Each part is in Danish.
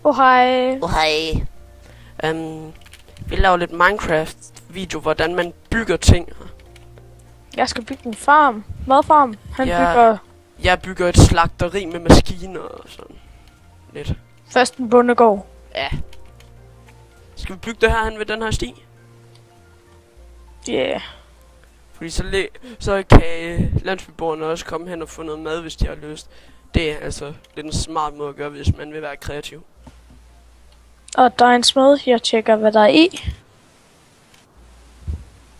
Hej. Hej. Vi laver lidt Minecraft-video, hvordan man bygger ting. Jeg skal bygge en farm. Madfarm. Han bygger... Jeg bygger et slagteri med maskiner og sådan. Lidt. Først en bondegård. Ja. Skal vi bygge det her hen ved den her sti? Ja. Yeah. Fordi så kan landsbyboerne også komme hen og få noget mad, hvis de har lyst. Det er altså lidt en smart måde at gøre, hvis man vil være kreativ. Og der er en smed. Jeg tjekker, hvad der er i.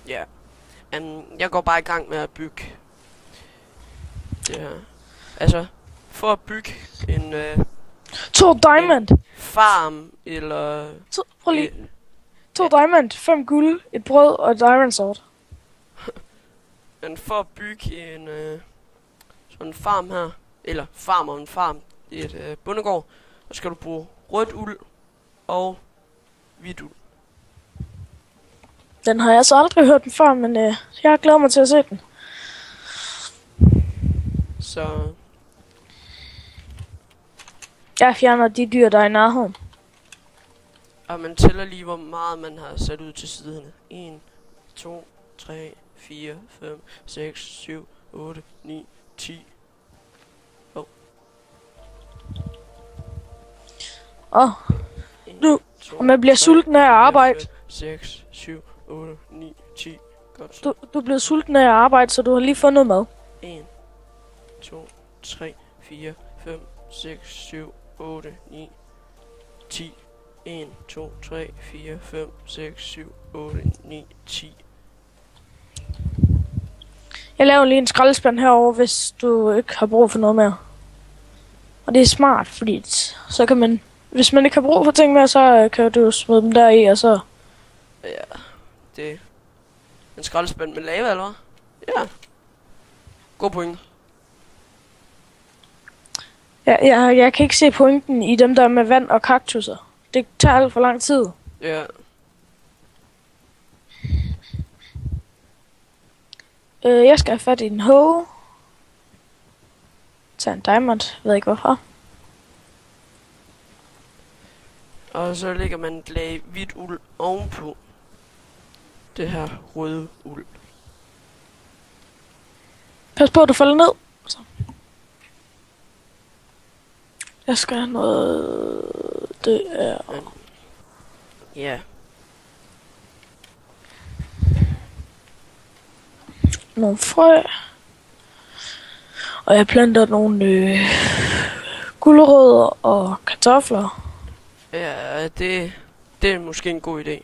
Ja. Jeg går bare i gang med at bygge det her. Altså, for at bygge en 2 diamond. Farm, eller... Prøv lige. 2 diamond, 5 guld, et brød og et iron sword. Men for at bygge en sådan en farm her, eller farm i et bondegård, så skal du bruge rødt uld og hvidt uld. Den har jeg så aldrig hørt den før, men jeg glæder mig til at se den. Så... Jeg fjerner de dyr, der er i nærheden. Og man tæller lige, hvor meget man har sat ud til siderne. 1, 2, 3, 4, 5, 6, 7, 8, 9, 10. Nu, og man bliver sulten af at arbejde. 6, 7, 8, 9, 10. Godt. Du er blevet sulten af at arbejde, så du har lige fundet mad. 1, 2, 3, 4, 5, 6, 7, 8, 9, 10. 1, 2, 3, 4, 5, 6, 7, 8, 9, 10. Jeg laver lige en skraldespand herover, hvis du ikke har brug for noget mere. Og det er smart, fordi så kan man... Hvis man ikke har brug for ting mere, så kan du smide dem der i, og så... Ja, det... En skraldespand med lava, eller hvad? Ja. God point. Ja, jeg kan ikke se pointen i dem der med vand og kaktusser. Det tager alt for lang tid. Ja. Jeg skal have fat i en hoe. Tag en diamond, ved ikke hvorfor. Og så lægger man et lag hvidt uld ovenpå det her røde uld. Pas på, at du falder ned. Så. Jeg skal have noget... Det er... Ja. Nogle frø. Og jeg planter nogle gulerødder og kartofler. Ja, det er måske en god idé.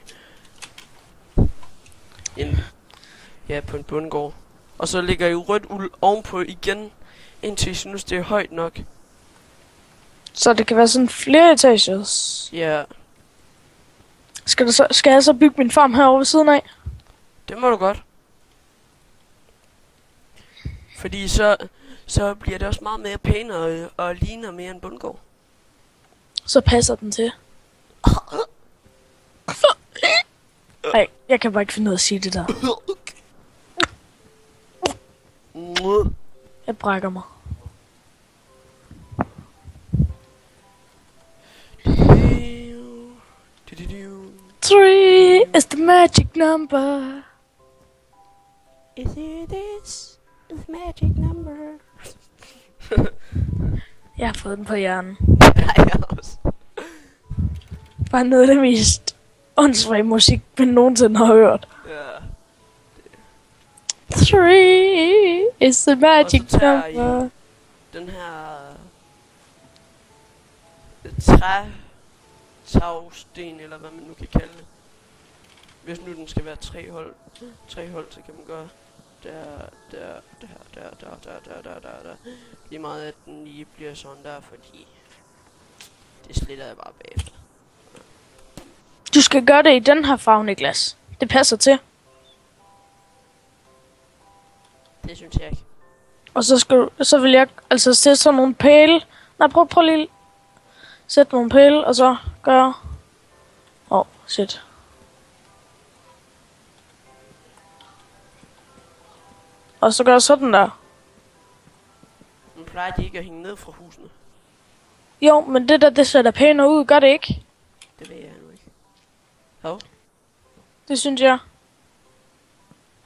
På en bondegård. Og så lægger jeg rødt uld ovenpå igen, indtil jeg synes, det er højt nok. Så det kan være sådan flere etagers. Ja. Skal jeg så bygge min farm herovre ved siden af? Det må du godt. Fordi så bliver det også meget mere pænere og ligner mere en bondegård. Så passer den til. Nej, jeg kan bare ikke finde ud af at sige det der. Jeg brækker mig. 3 is the magic number. Is it this the magic number? Jeg har fået den på hjernen. Nej, også. Bare noget af det mest åndssvage musik, man nogensinde har hørt. Ja. 3 is the magic number. Den her tagsten, eller hvad man nu kan kalde det. Hvis nu den skal være tre hold, så kan man gøre der. Lige meget at den lige bliver sådan der, fordi det sletter jeg bare bagefter. Du skal gøre det i den her farve, Niklas. Det passer til. Det synes jeg ikke. Og så vil jeg altså sætte sådan nogle pæle. Nej, prøv lige. Sæt nogle pæle, og så gøre... shit. Og så gør sådan der. Men plejer de ikke at hænge ned fra husene? Jo, men det der, det ser da pænere ud, gør det ikke? Det ved jeg nu ikke. Hov. Det synes jeg.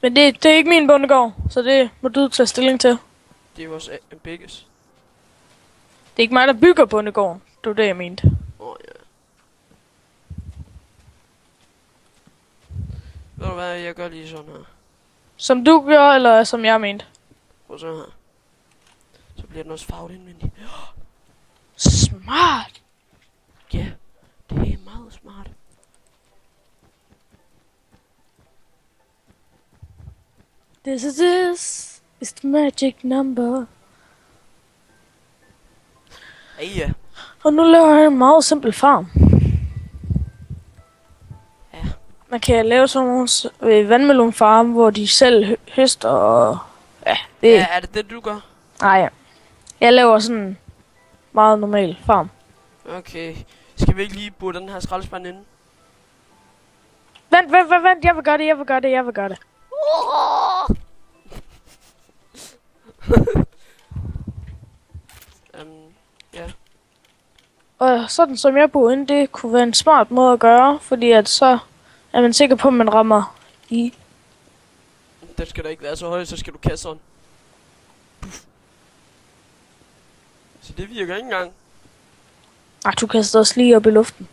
Men det er ikke min bondegård, så det må du tage stilling til. Det er jo også en bækkes. Det er ikke mig, der bygger bondegården. Det var det, jeg mente. Ja. Ved du hvad, jeg gør lige sådan her. Som du gør, eller som jeg mente? Prøv så her. Så bliver den også farvet indvendigt. Smart! Ja, det er meget smart. This is the magic number. Ja. Og nu laver jeg en meget simpel farm. Ja. Man kan lave sådan nogle vandmelonfarme, hvor de selv høster og... Ja, det... Ja, er det det, du gør? Nej, ja. Jeg laver sådan en meget normal farm. Okay. Skal vi ikke lige bruge den her skraldespand inde? Vent. Jeg vil gøre det. Ja. Og sådan som jeg bor inde, det kunne være en smart måde at gøre, fordi at så er man sikker på, at man rammer i. Den skal da ikke være så høj, så skal du kaste sådan. Puff. Så det virker ikke engang. Ej, du kaster også lige op i luften.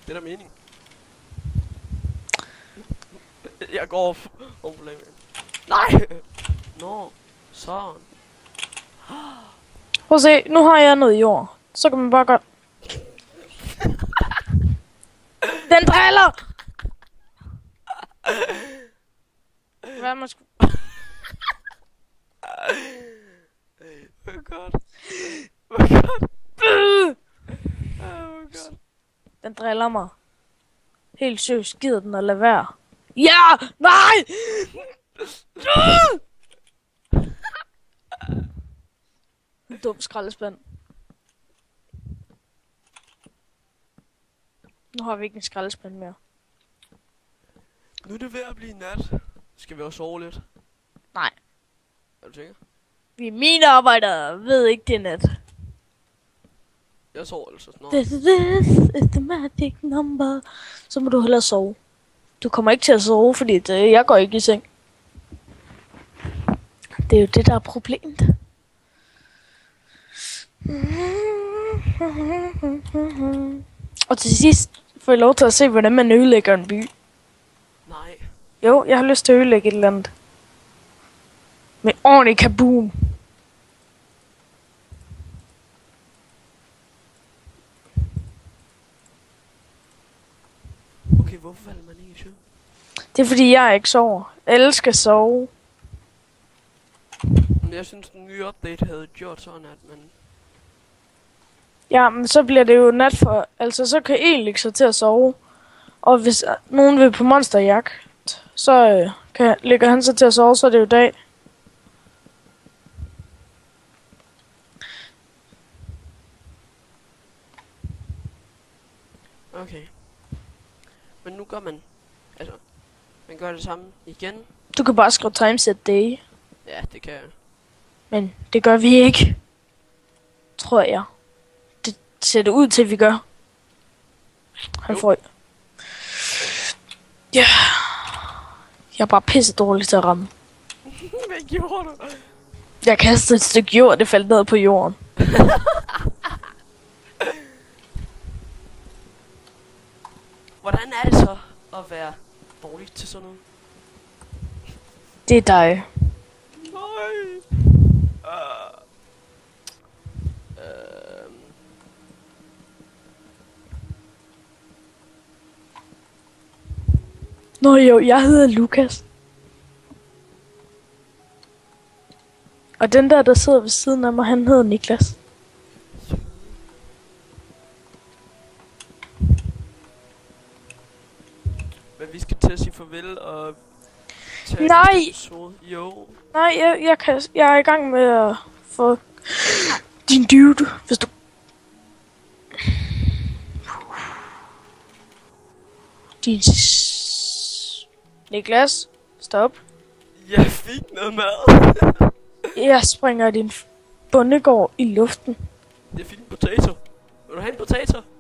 Det er der mening. Jeg går over på lagen. Nej! Nå, sådan. Prøv at se, nu har jeg noget jord. Så kan man bare gøre... Den driller! Hvad man skulle... Hvor godt. Hvor godt. Hvor godt. Den driller mig. Helt seriøst gider den at lade være. Ja! Nej! En dum skraldespand. Nu har vi ikke en skraldespand mere. Nu er det ved at blive nat. Skal vi også sove lidt? Nej. Er du sikker? Vi er mine arbejdere, ved ikke det er net. Jeg sover altså snart. This is the magic number. Så må du hellere sove. Du kommer ikke til at sove, fordi jeg går ikke i seng. Det er jo det, der er problemet. Og til sidst får jeg lov til at se, hvordan man ødelægger en by. Nej. Jo, jeg har lyst til at ødelægge et eller andet. Med ordentlig kaboom. Okay, hvorfor falder man ikke i søvn? Det er fordi, jeg ikke sover. Alle skal sove. Men jeg synes, den nye update havde gjort sådan, at man... Ja, men så bliver det jo nat for... Altså, så kan en lægge sig til at sove. Og hvis nogen vil på monsterjagt, så lægger han sig til at sove, så er det jo dag. Okay. Men nu gør man... Altså, man gør det samme igen. Du kan bare skrive timeset day. Ja, det kan jeg. Men det gør vi ikke. Tror jeg. Det ser det ud til, vi gør. Han Jo. får... Ja. Jeg er bare pisse dårlig til at ramme. Hvad gjorde du? Jeg kastede et stykke jord, det faldt ned på jorden. Hvordan er det så at være dårlig til sådan noget? Det er dig. Nej. Nå jo, jeg hedder Lukas. Og den der sidder ved siden af mig, han hedder Niklas. Men vi skal til at sige farvel og... Nej! Jo. Nej, jeg er i gang med at få din dude, hvis du... Din... Niklas, stop. Jeg fik noget mad. Jeg springer din bondegård i luften. Jeg fik en potato. du have en potato?